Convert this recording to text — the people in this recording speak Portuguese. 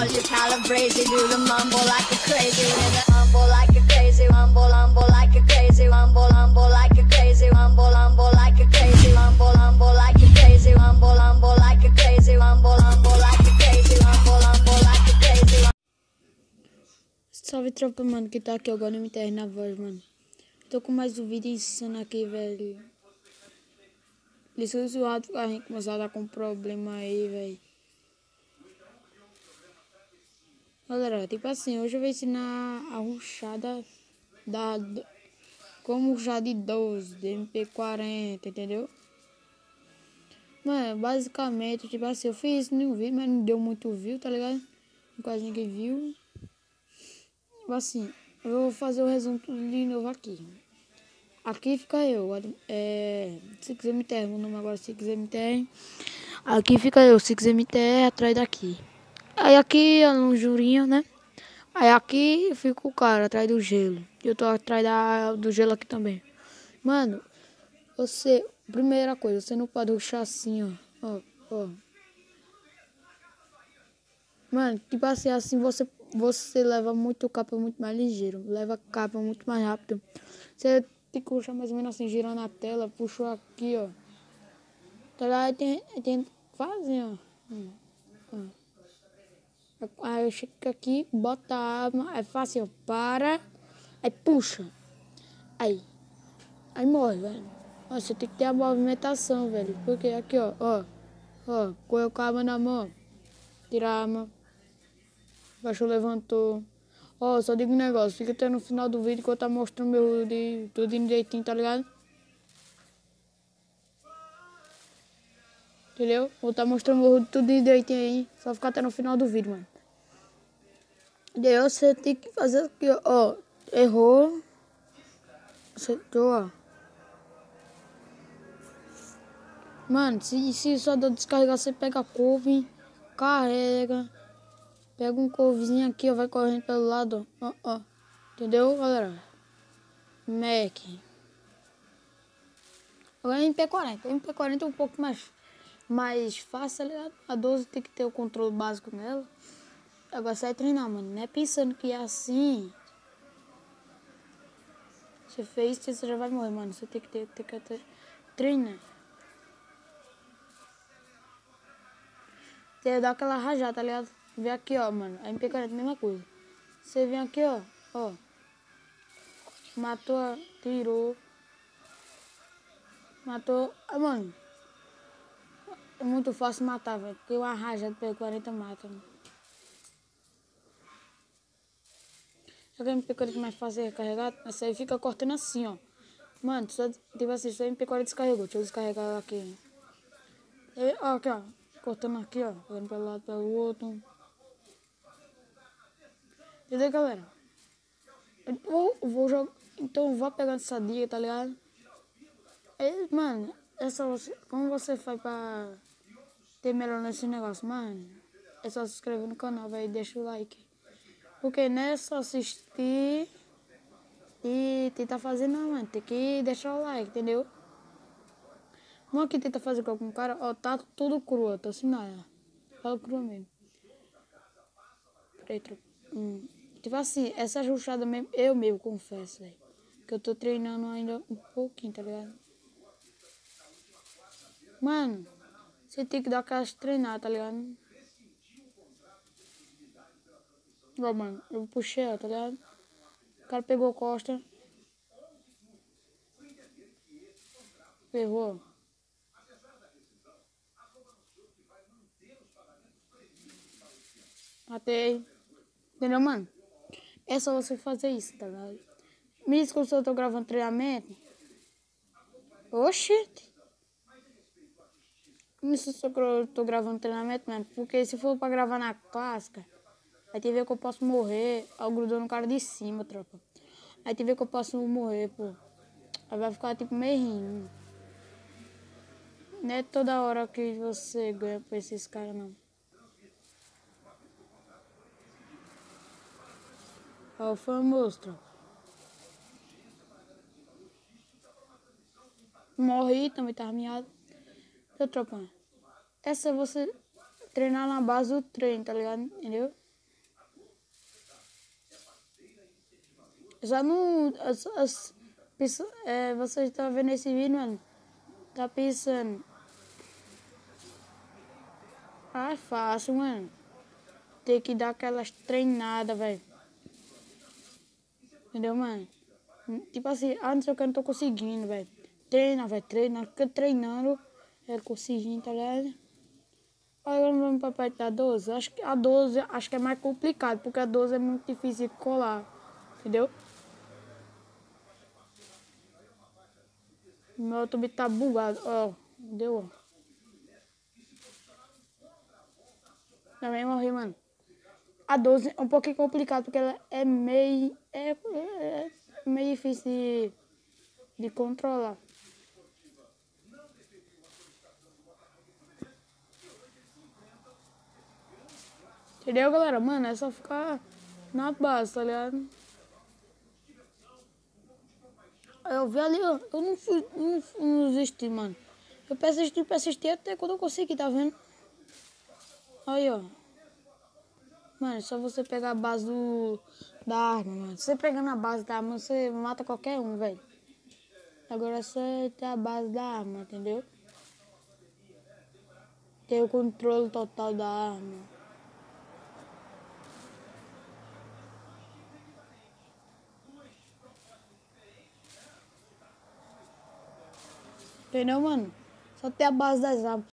all you calabrese, do the mumble like a crazy, mumble like a crazy, mumble like a crazy, mumble like a crazy, mumble like a crazy, mumble like a crazy, mumble like a crazy, mumble like a crazy, mumble like a crazy. Salve tropa, mano, que tá aqui agora no MTR na voz, mano. Tô com mais um vídeo insano aqui, velho. Licenciado, a gente começar a dar com problema aí, velho. Galera, tipo assim, hoje eu vou ensinar a rushada como rushar de 12, de MP40, entendeu? Mano, basicamente, tipo assim, eu fiz isso no vídeo, mas não deu muito view, tá ligado? Quase ninguém viu. Tipo assim, eu vou fazer o resumo tudo de novo aqui. Aqui fica eu, SixMTR, meu nome agora é SixMTR. Aqui fica eu, SixMTR, atrás daqui. Aí aqui é um jurinho, né? Aí aqui fica o cara, atrás do gelo. Eu tô atrás do gelo aqui também. Mano, primeira coisa, você não pode rushar assim, ó. Mano, tipo assim você leva muito capa muito mais ligeiro. Leva capa muito mais rápido. Você tem que puxar mais ou menos assim, girando a tela. Puxou aqui, ó. Tá lá, tem fazer, ó. Aí eu chego aqui, bota a arma. Aí faz assim, ó. Para. Aí puxa. Aí morre, velho. Ó, você tem que ter a movimentação, velho. Porque aqui, ó. Colocou a arma na mão. Tira a arma. Baixou, levantou. Ó, só digo um negócio. Fica até no final do vídeo que eu tá mostrando meu tudo direitinho, tá ligado? Entendeu? Vou tá mostrando meu tudo direitinho aí. Só ficar até no final do vídeo, mano. Daí você tem que fazer aqui, ó. Errou. Acertou, ó. Mano, se só dá descarregar, você pega a couve, carrega. Pega um couvezinho aqui, ó. Vai correndo pelo lado, ó. Entendeu, galera? Mac. Agora MP40. MP40 é um pouco mais fácil, tá ligado? A 12 tem que ter o controle básico nela. Agora sai treinar, mano. Não é pensando que é assim. Você fez, você já vai morrer, mano. Você tem que treinar. Você dá aquela rajada, tá ligado? Vem aqui, ó, mano. A MP40 é a mesma coisa. Você vem aqui, ó. Matou, tirou. Matou. Ah, mano. É muito fácil matar, velho. Porque uma rajada P40 mata, mano. Só que a MP40 mais fácil de recarregar, essa aí fica cortando assim, ó. Mano, tipo assim, só a MP40 descarregou. Deixa eu descarregar ela aqui. E, ó, aqui, ó. Cortando aqui, ó. Pegando pelo lado, pelo outro. Entendeu, galera? Eu vou jogar. Então, vá pegando essa dica, tá ligado? E, mano, como você faz pra ter melhor nesse negócio, mano? É só se inscrever no canal, velho. Deixa o like. Porque não é só assistir e tentar fazer, não, mano. Tem que deixar o like, entendeu? Não que tenta fazer com algum cara, ó, tá tudo cru, ó. Tô assim, nada. Fala cru mesmo. Peraí, Tipo assim, essa rushada mesmo, eu mesmo confesso, velho. Que eu tô treinando ainda um pouquinho, tá ligado? Mano, você tem que dar aquelas treinadas, tá ligado? Ó, mano, eu puxei, ó, tá ligado? O cara pegou costa. Errou. Matei. Entendeu, mano? É só você fazer isso, tá ligado? Me diz que eu tô gravando treinamento. Oxi. Isso só que eu tô gravando treinamento, mano. Porque se for pra gravar na clássica, aí tem que ver que eu posso morrer. Aí grudou no cara de cima, tropa. Aí tem que ver que eu posso morrer, pô. Aí vai ficar tipo meio rindo. Não é toda hora que você ganha pra esses caras, não. Ó, o famoso, tropa. Morri, também tava miado. Então, tropa, essa é você treinar na base do treino, tá ligado? Entendeu? Já não... você está vendo esse vídeo, mano? Tá pensando... Ah, é fácil, mano. Tem que dar aquelas treinadas, velho. Entendeu, mano? Tipo assim, antes eu que não tô conseguindo, velho. Treina, velho, treina. Fica treinando, conseguindo, tá ligado? Agora vamos pra parte da 12. Acho que a 12 acho que é mais complicado, porque a 12 é muito difícil de colar. Entendeu? Meu YouTube tá bugado, ó. Deu, ó. Também morri, mano. A 12 é um pouquinho complicado, porque ela é meio... É meio difícil de controlar. Entendeu, galera? Mano, é só ficar na base, tá ligado? Eu vi ali, ó. Eu não fui, não desisti, mano. Eu persisti até quando eu consegui, tá vendo? Aí, ó. Mano, é só você pegar a base da arma, mano. Você pegando a base da arma, você mata qualquer um, velho. Agora é só ter a base da arma, entendeu? Ter o controle total da arma. Entendeu, mano? Só ter a base das armas.